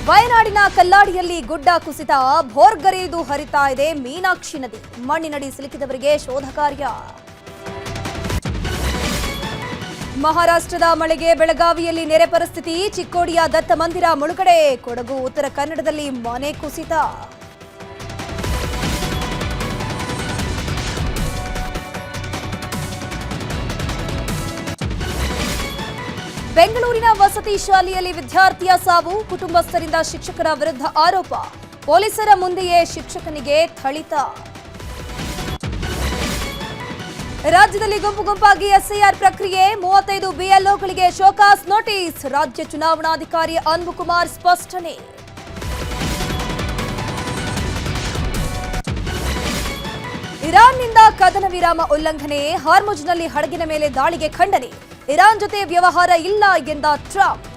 ವಯನಾಡಿನ ಕಲ್ಲಾಡಿಯಲ್ಲಿ ಗುಡ್ಡ ಕುಸಿತ, ಭೋರ್ಗರೆದು ಹರಿತಾ ಇದೆ ಮೀನಾಕ್ಷಿ ನದಿ. ಮಣ್ಣಿನಡಿ ಸಿಲುಕಿದವರಿಗೆ ಶೋಧ ಕಾರ್ಯ. ಮಹಾರಾಷ್ಟ್ರದ ಮಳೆಗೆ ಬೆಳಗಾವಿಯಲ್ಲಿ ನೆರೆ ಪರಿಸ್ಥಿತಿ, ಚಿಕ್ಕೋಡಿಯ ದತ್ತ ಮಂದಿರ ಮುಳುಗಡೆ, ಕೊಡಗು ಉತ್ತರ ಕನ್ನಡದಲ್ಲಿ ಮನೆ ಕುಸಿತ. ಬೆಂಗಳೂರಿನ ವಸತಿ ಶಾಲೆಯಲ್ಲಿ ವಿದ್ಯಾರ್ಥಿಯ ಸಾವು, ಕುಟುಂಬಸ್ಥರಿಂದ ಶಿಕ್ಷಕರ ವಿರುದ್ಧ ಆರೋಪ, ಪೊಲೀಸರ ಮುಂದೆಯೇ ಶಿಕ್ಷಕನಿಗೆ ಥಳಿತ. ರಾಜ್ಯದಲ್ಲಿ ಗುಂಪು ಗುಂಪಾಗಿ ಎಸ್ಐಆರ್ ಪ್ರಕ್ರಿಯೆ, 35 ಬಿಎಲ್ಒಗಳಿಗೆ ಶೋಕಾಸ್ ನೋಟಿಸ್, ರಾಜ್ಯ ಚುನಾವಣಾಧಿಕಾರಿ ಅನ್ಬುಕುಮಾರ್ ಸ್ಪಷ್ಟನೆ. ಇರಾನ್ನಿಂದ ಕದನ ವಿರಾಮ ಉಲ್ಲಂಘನೆ, ಹಾರ್ಮುಜ್ನಲ್ಲಿ ಹಡಗಿನ ಮೇಲೆ ದಾಳಿಗೆ ಖಂಡನೆ, ಇರಾನ್ ಜೊತೆ ವ್ಯವಹಾರ ಇಲ್ಲ ಎಂದ ಟ್ರಂಪ್.